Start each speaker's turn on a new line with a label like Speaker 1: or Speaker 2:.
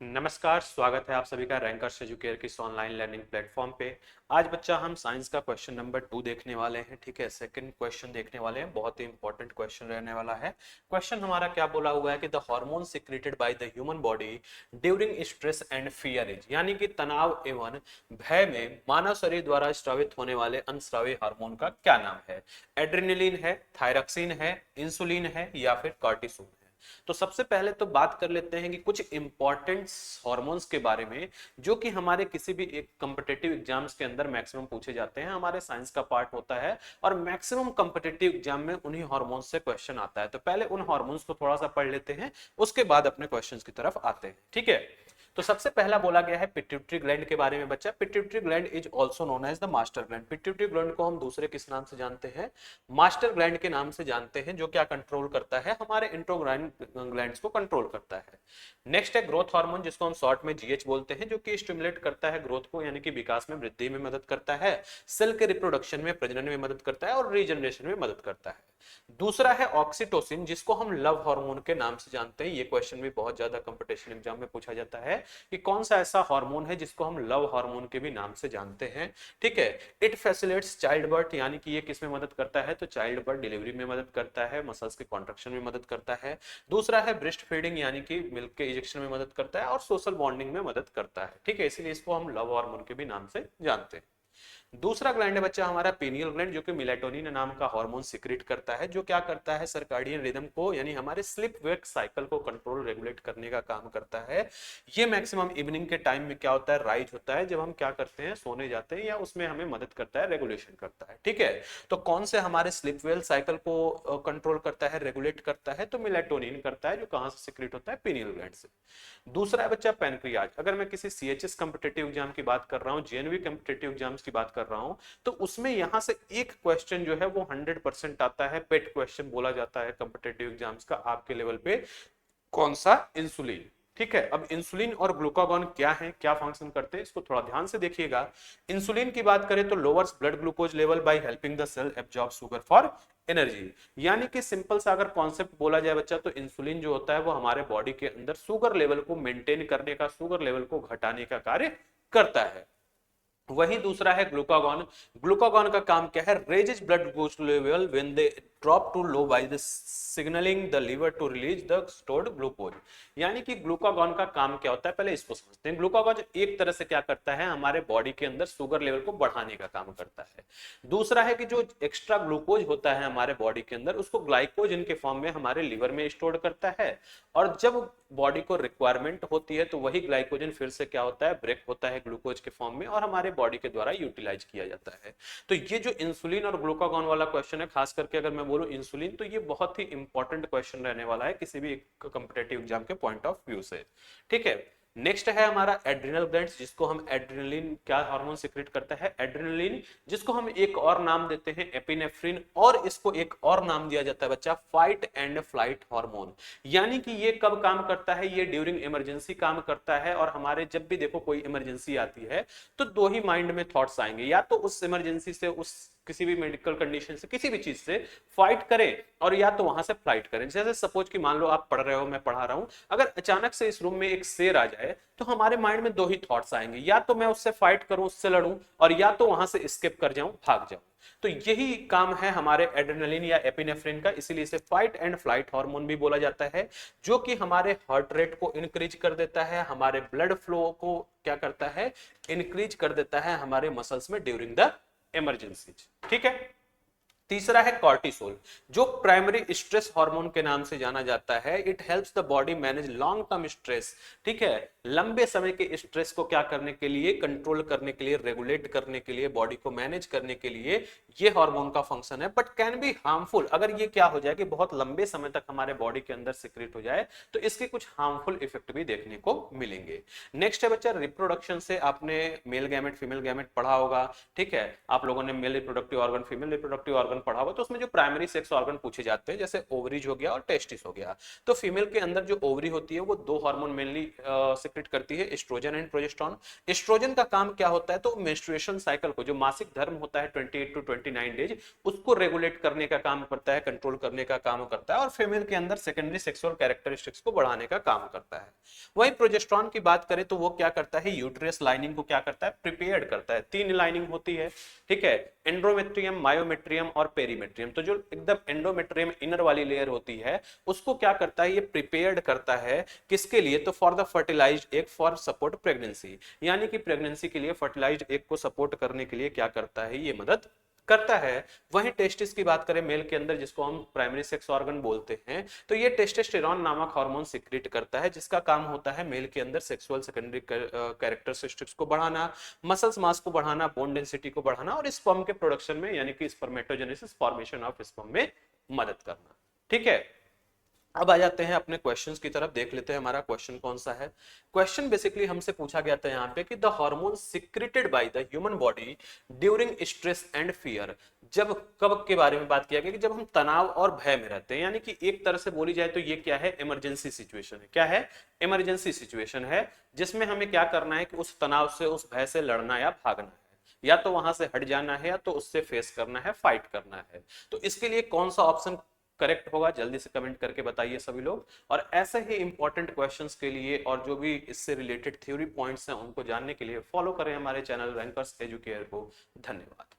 Speaker 1: नमस्कार, स्वागत है आप सभी का रैंकर्स एजुकेयर की इस ऑनलाइन लर्निंग प्लेटफॉर्म पे। आज बच्चा हम साइंस का क्वेश्चन नंबर 2 देखने वाले हैं। ठीक है, सेकंड क्वेश्चन देखने वाले हैं, बहुत ही इंपॉर्टेंट क्वेश्चन रहने वाला है। क्वेश्चन हमारा क्या बोला हुआ है कि the hormone secreted by the human body during stress and fear is, यानी कि तनाव एवं भय में मानव शरीर द्वारा स्रावित होने वाले अंतस्रावी हार्मोन का क्या नाम है। एड्रेनलिन है, थायरॉक्सिन है, इंसुलिन है या फिर कॉर्टिसोल है। तो सबसे पहले तो बात कर लेते हैं कि कुछ इंपॉर्टेंट हार्मोन्स के बारे में जो कि हमारे किसी भी एक कॉम्पिटिटिव एग्जाम्स के अंदर मैक्सिमम पूछे जाते हैं। हमारे साइंस का पार्ट होता है और मैक्सिमम कॉम्पिटिटिव एग्जाम में उन्हीं हार्मोन्स से क्वेश्चन आता है। तो पहले उन हार्मोन्स को थोड़ा सा पढ़ लेते हैं, उसके बाद अपने क्वेश्चंस की तरफ आते हैं। ठीक है, तो सबसे पहला बोला गया है पिट्यूटरी ग्लैंड के बारे में। बच्चा, pituitary gland is also known as the master gland. Pituitary gland को हम दूसरे किस नाम से जानते हैं? मास्टर ग्लैंड के नाम से जानते हैं, जो क्या कंट्रोल करता है? हमारे इंट्रोग्राइन ग्लैंड्स को कंट्रोल करता है। नेक्स्ट है ग्रोथ हार्मोन, जिसको हम शॉर्ट में जीएच बोलते हैं, जो कि स्टिमुलेट करता है ग्रोथ को, यानी कि विकास में, वृद्धि में मदद करता है, सेल के रिप्रोडक्शन में, प्रजनन में मदद करता है और रीजनरेशन में मदद करता है। दूसरा है ऑक्सीटोसिन, जिसको हम लव हार्मोन के नाम से जानते हैं। ये क्वेश्चन भी बहुत ज्यादा कंपटीशन एग्जाम में पूछा जाता है कि कौन सा ऐसा हार्मोन है जिसको हम लव हार्मोन के भी नाम से जानते हैं। ठीक है, इट फैसिलिटेट्स चाइल्ड बर्थ, यानी कि ये किस में मदद करता है? तो चाइल्ड बर्थ डिलीवरी में मदद करता है, मसल्स के कॉन्ट्रक्शन में मदद करता है। दूसरा है ब्रेस्ट फीडिंग, यानी कि मिल्क के इंजेक्शन में मदद करता है और सोशल बॉन्डिंग में मदद करता है। ठीक है, इसलिए इसको हम लव हार्मोन के भी नाम से जानते हैं। दूसरा ग्लैंड है बच्चा हमारा पीनियल ग्लैंड, जो कि मेलाटोनिन नाम का हार्मोन सिक्रेट करता है, जो क्या करता है? सर्काडियन रिदम को, यानी हमारे स्लीप वेक साइकिल को कंट्रोल रेगुलेट करने का काम करता है। ये मैक्सिमम इवनिंग के टाइम में क्या होता है? राइज होता है, जब हम क्या करते हैं? सोने जाते हैं, या उसमें हमें मदद करता है, रेगुलेशन करता है। ठीक है, तो कौन से हमारे स्लीप वेल साइकिल को कंट्रोल करता है, रेगुलेट करता है? तो मेलाटोनिन करता है, जो कहां से सिक्रेट होता है? पीनियल ग्लैंड से। दूसरा है बच्चा पैनक्रियाज। अगर मैं किसी सीएचएस कॉम्पिटिटिव एग्जाम की बात कर रहा हूँ, जेएनवी कॉम्पिटिटिव एग्जाम्स की बात कर रहा हूँ, तो उसमें यहां से एक क्वेश्चन जो है वो 100% आता है, पेट क्वेश्चन बोला जाता है कॉम्पिटिटिव एग्जाम्स का आपके लेवल पे। कौन सा? इंसुलिन। ठीक है, अब इंसुलिन और ग्लूकागॉन क्या है, क्या फंक्शन करते हैं, इसको थोड़ा ध्यान से देखिएगा। इंसुलिन की बात करें तो lowers blood glucose level by helping the cell absorb sugar for energy. यानी कि सिंपल सा अगर कॉन्सेप्ट बोला जाए बच्चा, तो इंसुलिन जो होता है वो हमारे बॉडी के अंदर शुगर लेवल को मेंटेन करने का, शुगर लेवल को घटाने का कार्य करता है। वही दूसरा है ग्लूकागॉन। ग्लूकागॉन का काम क्या है? Raises blood glucose level when they drop to low by the signalling the liver to release the stored glucose. यानी कि ग्लूकागॉन का काम क्या होता है, पहले इसको समझते हैं। ग्लूकागॉन एक तरह से क्या करता है? हमारे बॉडी के अंदर शुगर लेवल को बढ़ाने का काम करता है। दूसरा है कि जो एक्स्ट्रा ग्लूकोज होता है हमारे बॉडी के अंदर, उसको ग्लाइकोजन के फॉर्म में हमारे लीवर में स्टोर करता है, और जब बॉडी को रिक्वायरमेंट होती है तो वही ग्लाइकोजन फिर से क्या होता है? ब्रेक होता है ग्लूकोज के फॉर्म में, और हमारे बॉडी के द्वारा यूटिलाइज किया जाता है। तो ये जो इंसुलिन और ग्लूकागॉन वाला क्वेश्चन है, खास करके अगर मैं बोलूं इंसुलिन, तो ये बहुत ही इंपॉर्टेंट क्वेश्चन रहने वाला है किसी भी कॉम्पिटिटिव एग्जाम के पॉइंट ऑफ व्यू से। ठीक है, नेक्स्ट है हमारा एड्रिनल ग्लैंड, जिसको हम एड्रिनलिन, क्या हार्मोन सिक्रेट करता है? एड्रिनलिन, जिसको हम एक और नाम देते हैं एपिनेफ्रिन, और इसको एक और नाम दिया जाता है बच्चा फाइट एंड फ्लाइट हार्मोन। यानी कि ये कब काम करता है? ये ड्यूरिंग इमरजेंसी काम करता है, और हमारे जब भी देखो कोई इमरजेंसी आती है तो दो ही माइंड में थॉट्स आएंगे, या तो उस इमरजेंसी से, उस किसी भी मेडिकल कंडीशन से, किसी भी चीज से फाइट करें, और या तो वहां से फ्लाइट करें। जैसे सपोज कि मान लो आप पढ़ रहे हो, मैं पढ़ा रहा हूं, अगर अचानक से इस रूम में एक शेर आ जाए तो हमारे माइंड में दो ही थॉट्स आएंगे, या तो मैं उससे फाइट करूं, उससे लड़ूं, और या तो वहां से स्केप कर जाऊं, भाग जाऊं। तो यही काम है हमारे एड्रेनलिन या एपिनेफ्रिन का, इसीलिए इसे फाइट एंड फ्लाइट हार्मोन भी बोला जाता है, जो कि हमारे हार्ट रेट को इंक्रीज कर देता है, हमारे ब्लड फ्लो को क्या करता है? इंक्रीज कर देता है हमारे मसल्स में ड्यूरिंग द इमरजेंसी। ठीक है, तीसरा है कॉर्टिसोल, जो प्राइमरी स्ट्रेस हार्मोन के नाम से जाना जाता है। It helps the body manage long term stress. ठीक है, लंबे समय के स्ट्रेस को क्या करने के लिए? कंट्रोल करने के लिए, रेगुलेट करने के लिए, बॉडी को मैनेज करने के लिए ये हार्मोन का फंक्शन है। बट कैन बी हार्मफुल, अगर ये क्या हो जाए कि बहुत लंबे समय तक हमारे बॉडी के अंदर सिक्रेट हो जाए, तो इसके कुछ हार्मफुल इफेक्ट भी देखने को मिलेंगे। नेक्स्ट है बच्चा रिप्रोडक्शन से, आपने मेल गैमेट फीमेल गैमेट पढ़ा होगा। ठीक है, आप लोगों ने male reproductive organ, female reproductive organ organ पढ़ा हुआ, तो उसमें जो प्राइमरी सेक्स ऑर्गन पूछे जाते हैं जैसे ओवरीज हो गया और टेस्टिस हो गया। तो फीमेल के अंदर जो ओवरी होती है वो दो हार्मोन मेनली सिक्रेट करती है, एस्ट्रोजन एंड प्रोजेस्टेरोन। एस्ट्रोजन का काम क्या होता है, तो मेंस्ट्रुएशन साइकिल को, जो मासिक धर्म होता है 28 टू 29 डेज, उसको रेगुलेट करने का काम करता है, कंट्रोल करने का काम करता है, और फीमेल के अंदर सेकेंडरी सेक्सुअल कैरेक्टरिस्टिक्स को बढ़ाने का काम करता है। वही प्रोजेस्टेरोन की बात करें तो वो क्या करता है, यूट्रस लाइनिंग को क्या करता है, प्रिपेयर करता है। तीन लाइनिंग होती है, ठीक है, एंड्रोमेट्रियम, मायोमेट्रियम और पेरीमेट्रियम। तो जो एकदम एंडोमेट्रियम इनर वाली लेयर होती है उसको क्या करता है, ये प्रिपेयर्ड करता है किसके लिए, तो for the fertilised egg for support pregnancy, यानी कि प्रेगनेंसी के लिए फर्टिलाइज्ड एग को सपोर्ट करने के लिए क्या करता है, ये मदद करता है। वहीं टेस्टिस की बात करें मेल के अंदर, जिसको हम प्राइमरी सेक्स ऑर्गन बोलते हैं, तो ये टेस्टोस्टेरोन नामक हार्मोन सिक्रेट करता है, जिसका काम होता है मेल के अंदर सेक्सुअल सेकेंडरी कैरेक्टरिस्टिक्स को बढ़ाना, मसल्स मास को बढ़ाना, बोन डेंसिटी को बढ़ाना और स्पर्म के प्रोडक्शन में यानी कि स्पर्मेटोजेनेसिस, फॉर्मेशन ऑफ स्पर्म में मदद करना। ठीक है, अब आ जाते हैं अपने क्वेश्चंस की तरफ, देख लेते हैं हमारा क्वेश्चन कौन सा है। क्वेश्चन बेसिकली हमसे पूछा गया था यहाँ पे कि the hormone secreted by the human body during stress and fear, जब कब के बारे में बात किया गया कि जब हम तनाव और भय में रहते हैं, यानी कि एक तरह से बोली जाए तो ये क्या है, इमरजेंसी सिचुएशन है। क्या है, इमरजेंसी सिचुएशन है, जिसमें हमें क्या करना है कि उस तनाव से, उस भय से लड़ना या भागना है, या तो वहां से हट जाना है या तो उससे फेस करना है, फाइट करना है। तो इसके लिए कौन सा ऑप्शन करेक्ट होगा, जल्दी से कमेंट करके बताइए सभी लोग। और ऐसे ही इंपॉर्टेंट क्वेश्चंस के लिए और जो भी इससे रिलेटेड थ्योरी पॉइंट्स हैं उनको जानने के लिए फॉलो करें हमारे चैनल रैंकर्स एजुकेयर को। धन्यवाद।